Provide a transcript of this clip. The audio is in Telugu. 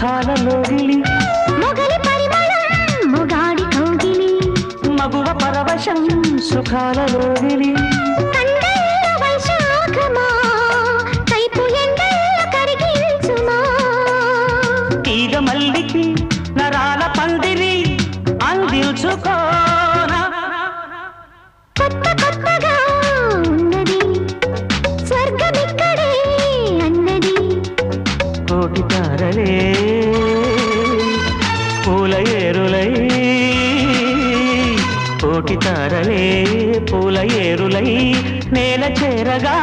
సుఖాలలోగిలి మొగలి పరిమళం మొగాడి కౌగిలి మగువ పరవశం సుఖాలలోగిలి కండల వైశాఖమా కైపు ఎండల కరిగించుమా తీగ మల్లికి నరాల పందిరి అందించుకోనా కొత్త కొత్తగా ఉన్నది స్వర్గమిక్కడే అన్నది కోటి తారలే పూల ఏరులై కోటి తారలే పూల ఏరులై నేల చేరగా